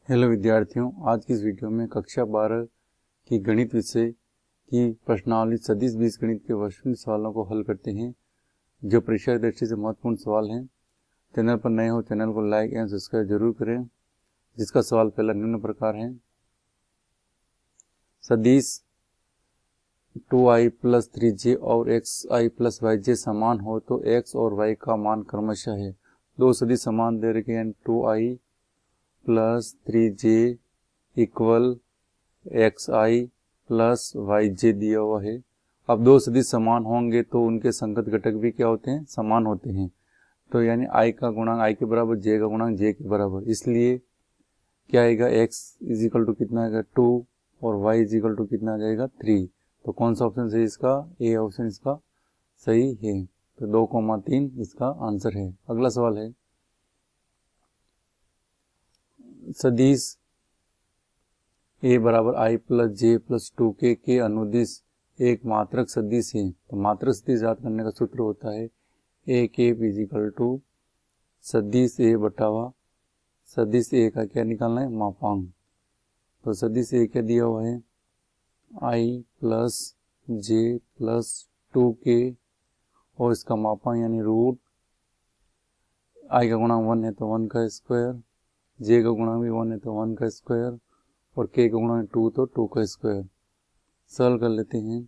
Hello विद्यार्थियों, आज की इस वीडियो में कक्षा 12 की गणित विषय की प्रश्नावली सदिश बीजगणित के वर्षों सवालों को हल करते हैं, जो परीक्षा की दृष्टि से महत्वपूर्ण सवाल हैं। चैनल पर नए हो चैनल को लाइक एंड सब्सक्राइब जरूर करें। जिसका सवाल पहला निम्न प्रकार है। सदिश 2i + 3j और xi + yj समान हो तो x और y का मान क्रमशः है। दो सदिश समान दे रखे हैं, 2i + 3j equal xi + yj दिया हुआ है। अब दो सदिश समान होंगे तो उनके संगत घटक भी क्या होते हैं, समान होते हैं। तो यानी i का गुणांक i के बराबर, j का गुणांक j के बराबर। इसलिए क्या आएगा, x = कितना आएगा 2 और y = कितना आ जाएगा 3। तो कौन सा ऑप्शन सही इसका, ए ऑप्शन इसका सही है। तो 2,3 इसका आंसर है। अगला सवाल है, सदिश a बराबर i + j + 2k के अनुदिश एक मात्रक सदिश है। तो मात्रक सदिश याद करने का सूत्र होता है a k = सदिश a बटावा सदिश a का क्या निकालना है, मापांक। तो सदिश a क्या दिया हुआ है, i + j + 2k और इसका मापांक यानी रूट। i का गुणांक 1 है तो 1 का स्क्वायर, j का गुणांक भी 1 है तो 1 का स्क्वायर और k का गुणांक 2 तो 2 का स्क्वायर। सरल कर लेते हैं।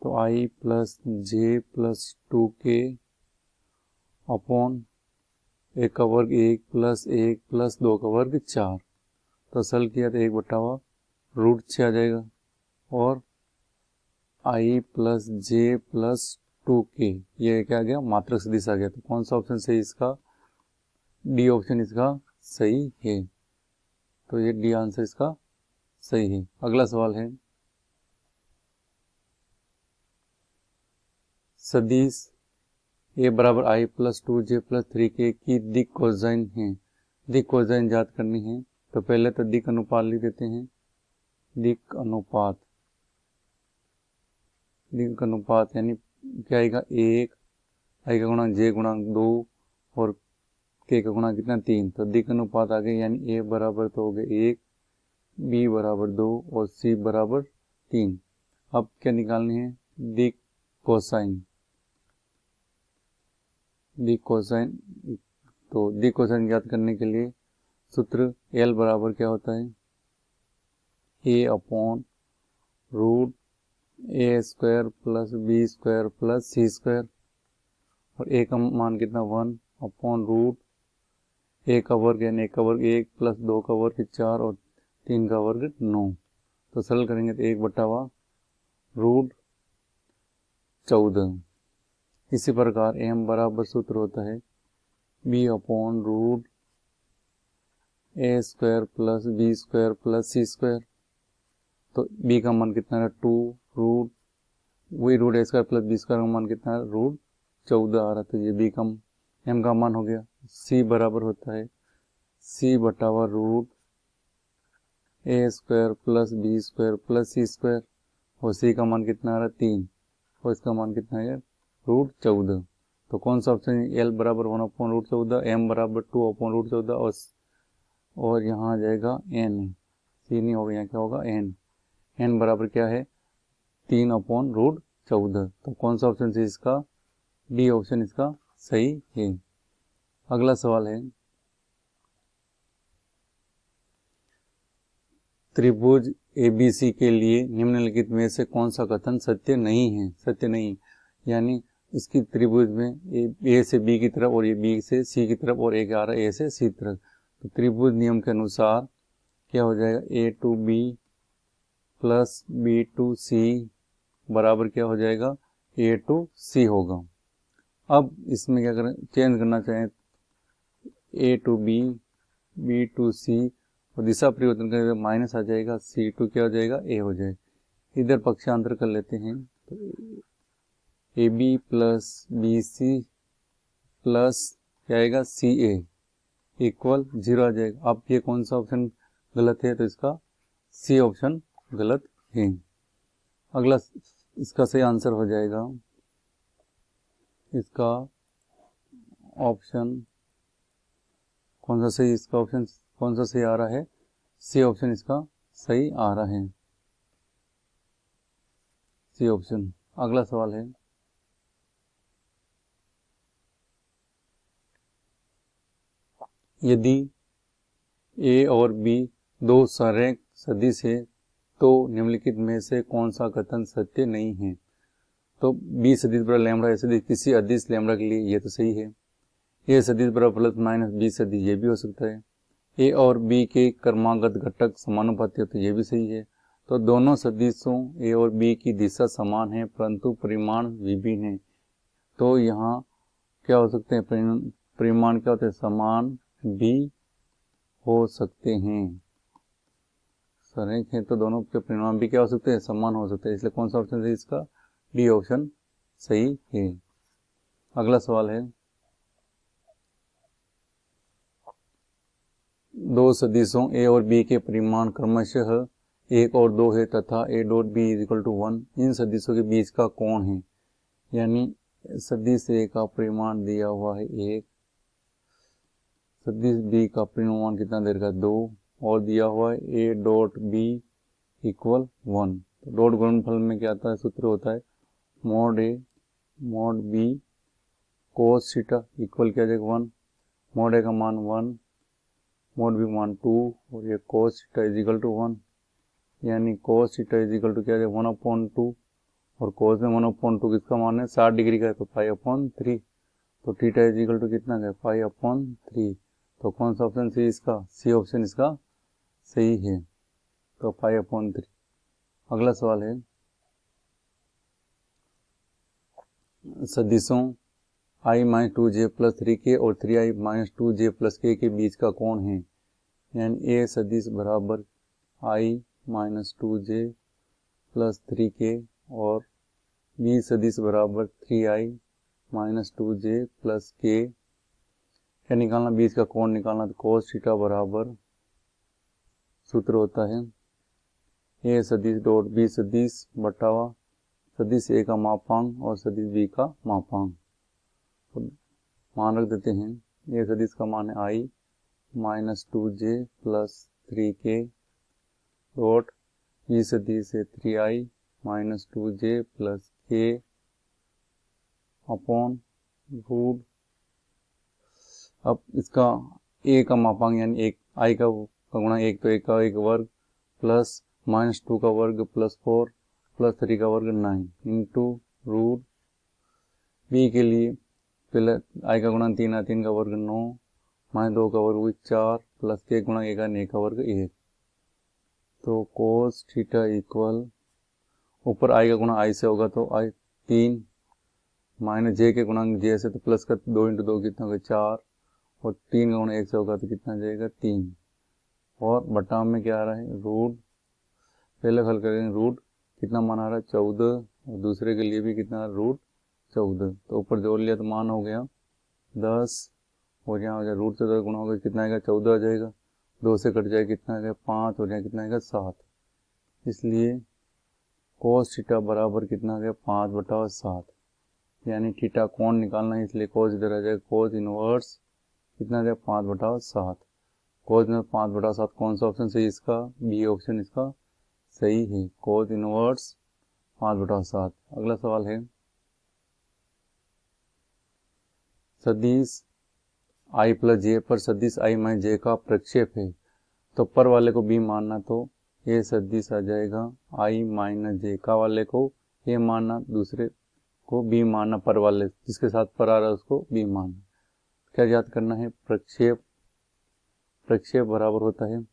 तो i + j + 2k अपॉन 1 का वर्ग 1 + 1 + 2 का वर्ग 4। तो सरल किया तो 1/√6 आ जाएगा। और i + j + 2k ये क्या आ गया, मात्रक सदिश आ गया। तो कौन सा ऑप्शन सही इसका, डी ऑप्शन इसका सही है। तो ये डी आंसर इसका सही है। अगला सवाल है, सदिश a बराबर i + 2j + 3k की दिक् कोसाइन है। दिक् कोसाइन याद करनी है तो पहले तो दिक् अनुपात लिख देते हैं। दिक् अनुपात यानी क्या आएगा, 1 i का गुणांक j गुणांक 2 और k का गुणांक कितना 3। तो दिक् अनुपात आ गए, यानी a बराबर तो हो गए 1, b बराबर 2 और c बराबर 3। अब क्या निकालनी है, दिक् कोसाइन। दिक् कोसाइन तो दिक् कोसाइन ज्ञात करने के लिए सूत्र L बराबर क्या होता है, a/√a² + b² + c² और a का मान कितना 1/√a का वर्ग यानी 1 का वर्ग 1 + 2 का वर्ग 4 और 3 का वर्ग 9। तो सरल करेंगे तो 1/√14। इसी प्रकार m बराबर सूत्र होता है b/√a² + b² + c²। तो b का मान कितना है 2 वही √a² + b² का मान कितना है √14 आ रहा। तो ये b का m का मान हो गया। c बराबर होता है c/√a² + b² + c² और c का मान कितना आ रहा है 3 और इसका मान कितना है √14। तो कौन सा ऑप्शन है, L बराबर 1/√14, m बराबर 2/√14 और यहाँ आ जाएगा n, c नहीं होगा, यहाँ क्या होगा n बराबर क्या है 3/√14। तो कौन सा ऑप्शन है इसका, डी ऑप्शन इसका सही है। अगला सवाल है, त्रिभुज ABC के लिए निम्नलिखित में से कौन सा कथन सत्य नहीं है। यानी इसकी त्रिभुज में A से B की तरफ और ये B से C की तरफ और एक आ रहा है A से C तरफ। तो त्रिभुज नियम के अनुसार क्या हो जाएगा, A to B + B to C बराबर क्या हो जाएगा, A to C होगा। अब इसमें क्या करें, चेंज करना चाहें A to B, B to C और दिशा परिवर्तन करेंगे माइनस आ जाएगा, C to क्या हो जाएगा, A हो जाएगा। इधर पक्षांतर कर लेते हैं तो AB + BC प्लस क्या आएगा CA इक्वल 0 आ जाएगा। अब ये कौन सा ऑप्शन गलत है, तो इसका C ऑप्शन गलत है। अगला इसका सही आंसर हो जाएगा इसका ऑप्शन, कौन सा सही, इसका ऑप्शन कौन सा सही आ रहा है? सी ऑप्शन इसका सही आ रहा है, सी ऑप्शन। अगला सवाल है, यदि ए और बी दो संरेख सदिश है तो निम्नलिखित में से कौन सा कथन सत्य नहीं है? तो बी सदिश बराबर लैम्बडा ए सदिश किसी अदिश लैम्बडा के लिए ये तो सही है। ए सदिश बराबर प्लस माइनस बी सदिश ये भी हो सकता है। ए और बी के क्रमागत घटक समानुपाती होते ये भी सही है। तो दोनों सदिशों ए और बी की दिशा समान है परंतु परिमाण विभिन्न है। तो यहाँ क्या हो सकते हैं? परिमाण क्या होते हैं? समान भी हो सकते हैं। संरेख है तो दोनों के परिमाण भी क्या हो सकते हैं? समान हो सकते हैं। इसलिए कौन सा ऑप्शन सही इसका? डी ऑप्शन सही है। अगला सवाल है, दो सदिशों ए और बी के परिमाण क्रमशः 1 और 2 है तथा A dot B is equal to 1। इन सदिशों के बीच का कोण है। यानी सदिश ए का परिमाण दिया हुआ है 1, सदिश बी का परिमाण कितना दे रखा है? 2, और दिया हुआ है ए डॉट बी इक्वल 1। तो डॉट गुणनफल में क्या आता है? सूत्र होता है mod A mod B cos theta equal क्या जाएगा? 1। मॉड ए का मान 1, मॉड बी मान 2, और ये cos theta is equal to 1। यानी cos theta is equal to क्या जाएगा? 1/2, और कोस में 1/2 किसका मान है? 60 डिग्री का है, तो 5/3। तो थीटा इज इक्वल टू कितना है? 5/3। तो कौन सा ऑप्शन सही इसका? सी ऑप्शन इसका सही है, तो 5/3। अगला सवाल है, सदिशों i-2j प्लस 3k और 3i-2j प्लस k के बीच का कोण है। यानी a सदिश बराबर i-2j प्लस 3k और b सदिश बराबर 3i-2j प्लस k। क्या निकालना? बीच का कोण निकालना। तो कोस थीटा बराबर सूत्र होता है a सदिश डॉट b सदिश बटावा सदिश ए का मापांक और सदिश बी का मापांक। तो मान रख देते हैं, ये सदिश का मान है i-2j plus 3k dot B सदिश है 3i-2j plus k upon root. अब इसका ए का मापांक यानी एक आई का गुणा 1, तो 1 का 1 वर्ग प्लस -2 का वर्ग प्लस 4 प्लस 3 का वर्ग 9 इंटू रूट। बी के लिए पहले आई का गुणा 3 है, 3 का वर्ग 9 -2 का वर्ग 4 प्लस के गुणा 1 है, का वर्ग 1। तो कोस थीटा इक्वल ऊपर आई का गुणा आई से होगा तो आई 3 माइनस जे के गुणा जे से, तो प्लस का 2 इंटू 2 कितना होगा? 4, और 3 का गुणा 1 से होगा तो कितना जाएगा? 3, और बटा में क्या आ रहा है? रूट। पहले हल करेंगे, रूट कितना मान आ रहा है? 14, और दूसरे के लिए भी कितना? रूट 14। तो ऊपर जोड़ लिया तो मान हो गया 10, और यहाँ हो जाए रूट से 10 गुणा होगा कितना आएगा? 14 आ जाएगा। 2 से कट जाए कितना आएगा? 5, और यहाँ कितना आएगा? 7। इसलिए कोस थीटा बराबर कितना आ गया? 5/7। यानी थीटा कोण निकालना है, इसलिए कोस इधर आ जाएगा कोस इनवर्स कितना आ जाएगा? 5/7। कोस में 5/7 कौन सा ऑप्शन सही इसका? बी ऑप्शन इसका सही है, कोस इनवर्स 5/7। अगला सवाल है, सदिश i प्लस जे पर सदिश i माइनस जे का प्रक्षेप है। तो पर वाले को b मानना, तो ये सदिश आ जाएगा i माइनस जे का वाले को a मानना, दूसरे को b मानना, पर वाले जिसके साथ पर आ रहा है उसको b मानना। क्या याद करना है? प्रक्षेप। प्रक्षेप बराबर होता है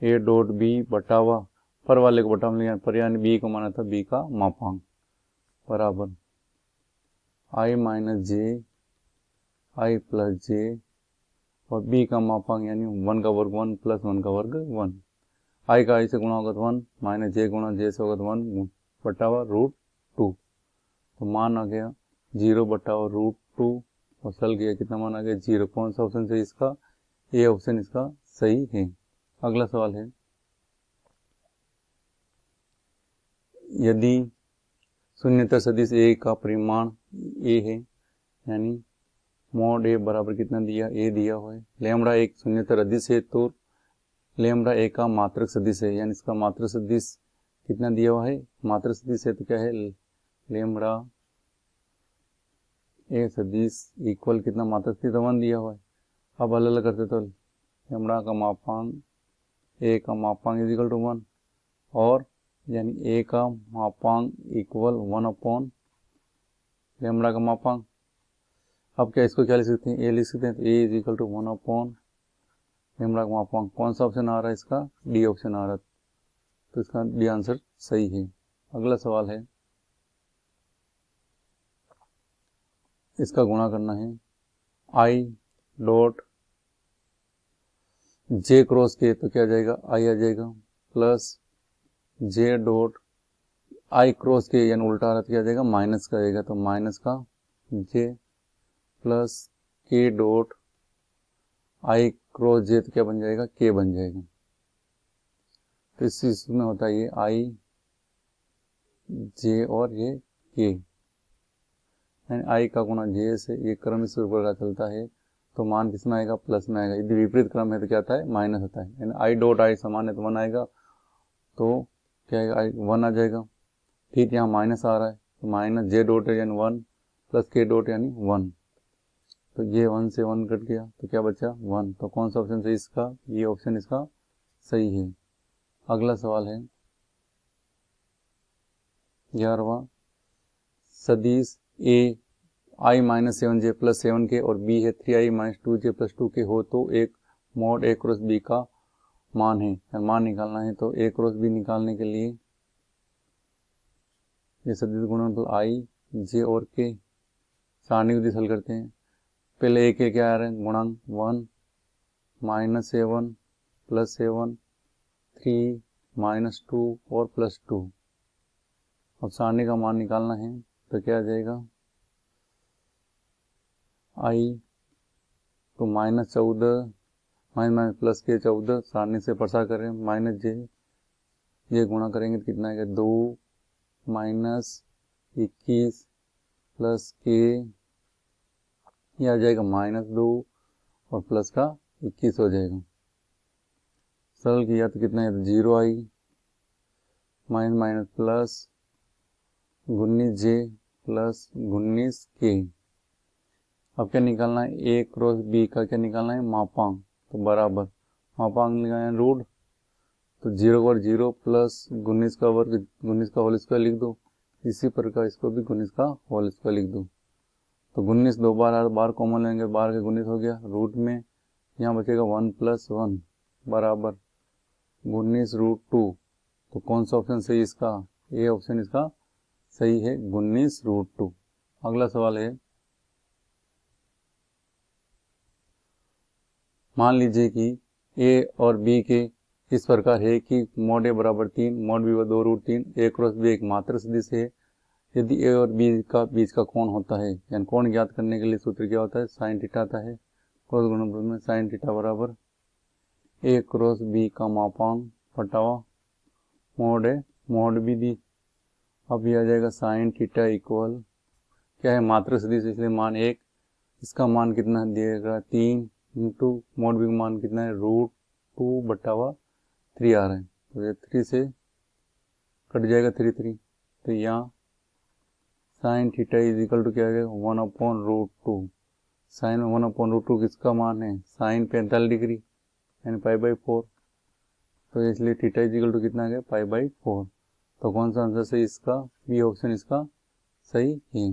a डॉट b बटावा पर वाले को बटा में पर यानी b को माना था b का मापांक बराबर i minus J i plus J और b का मापांक यानी 1 का वर्ग 1 प्लस 1 का वर्ग 1। i का i से गुणा होगा तो 1 माइनस जे गुणा जे से होगा तो 1 बटावा रूट 2। तो मान आ गया 0 बटावा रूट 2 और सल गया कितना मान आ गया? 0। कौन सा ऑप्शन सही इसका? ए ऑप्शन इसका सही है। अगला सवाल है, यदि शून्यता सदिश ए का परिमाण ए है, यानी मॉड ए बराबर कितना दिया, ए दिया हुआ है। लैम्बडा एक शून्येतर अदिश है तो लैम्बडा ए का मात्रक सदिश है, यानी इसका मात्रक सदिश कितना दिया हुआ है, मात्रक सदिश है तो क्या है, लैम्बडा ए सदिश इक्वल कितना मात्रक सदिश 1 दिया हुआ है। अब अलग अलग करते तो लैम्बडा का मापांक ए का मापांक इज इक्वल टू 1 और यानी ए का मापांक इक्वल 1 अपॉन लैम्बडा का मापांक। अब क्या इसको क्या लिख सकते हैं, ए लिख सकते हैं, तो A is equal to 1 upon lambda का मापांक। कौन सा ऑप्शन आ रहा है इसका, डी ऑप्शन आ रहा है, तो इसका डी आंसर सही है। अगला सवाल है, इसका गुणा करना है आई डॉट जे क्रॉस के, तो क्या जाएगा, आई आ जाएगा plus J dot I cross के, यानी उल्टा आ रहा तो क्या जाएगा, माइनस का जाएगा, तो माइनस का जे प्लस के डॉट आई क्रॉस जे, तो क्या बन जाएगा, के बन जाएगा। तो इस चीज में होता है ये आई जे और ये के, यानी आई का गुणा जे से, ये क्रम इस प्रकार का चलता है तो मान किस में आएगा, प्लस में आएगा। यदि विपरीत क्रम है तो क्या आता है, माइनस होता है। यानी आई डॉट आई समान है तो 1 आएगा, तो क्या आएगा, आई 1 आ जाएगा। फिर यहाँ माइनस आ रहा है तो माइनस जे डॉट है यानी 1 प्लस के डॉट यानी 1, तो ये 1 से 1 कट गया तो क्या बचा 1। तो कौन सा ऑप्शन सही इसका, ये ऑप्शन इसका सही है। अगला सवाल है 11वां, सदिश ए आई माइनस 7j प्लस 7 के और बी है 3i माइनस 2j प्लस 2 के हो तो एक मॉड ए क्रॉस बी का मान है, मान निकालना है। तो ए क्रॉस बी निकालने के लिए ये सदिश गुणनफल आई जे और के सारणी विधि हल करते हैं। पहले ए के क्या आ रहे हैं, गुणांक 1 माइनस 7 प्लस 7 3 माइनस 2 और प्लस 2। अब सारणी का मान निकालना है तो क्या आ जाएगा, आई तो माइनस 14 माइनस प्लस के 14 सारणी से प्रसार करें माइनस जे, ये गुणा करेंगे तो कितना आएगा 2 माइनस 21 प्लस के, ये आ जाएगा माइनस 2 और प्लस का 21 हो जाएगा। सरल किया तो कितना है 0 I minus minus plus 19j plus 19 के। अब क्या निकालना है, ए क्रॉस बी का क्या निकालना है, मापांक, तो बराबर मापांक निकालना है रूट, तो 0 और 0 प्लस 19 का वर्ग 19 का होल स्क्वायर लिख दो। इसी प्रकार इसको भी 19 का होल स्क्वायर लिख दो। तो 19 दो बार कॉमन लेंगे, बार के 19 हो गया रूट में, यहाँ बचेगा 1 प्लस 1 बराबर 19 रूट 2। तो कौन सा ऑप्शन सही इसका, ए ऑप्शन इसका सही है 19 रूट 2। अगला सवाल है, मान लीजिए कि ए और बी के इस प्रकार है कि मॉड ए बराबर 3 मॉड बी बराबर 2 रूट 3, ए क्रॉस बी एक मात्रक सदिश है। यदि ए और बी का बीच का कोण होता है, यानी कोण ज्ञात करने के लिए सूत्र क्या होता है, साइन थीटा आता है। क्रॉस गुणनफल में साइन थीटा बराबर ए क्रॉस बी का मापांक बटावा मॉड ए मॉड बी दी। अब यह आ जाएगा साइन थीटा इक्वल क्या है, मात्रक सदिश इसलिए मान 1, इसका मान कितना दिएगा 3 इंटू मॉड बी का मान कितना है रूट 2 बटावा 3 आ रहा है, तो ये 3 से कट जाएगा 3 तो यहाँ sine theta is equal to क्या आ जाएगा 1 upon root 2। Sine 1 upon root 2 किसका मान है, साइन 45 डिग्री यानी π/4, तो इसलिए थीटा इज इक्वल टू कितना आ गया π/4। तो कौन सा आंसर सही इसका, बी ऑप्शन इसका सही है।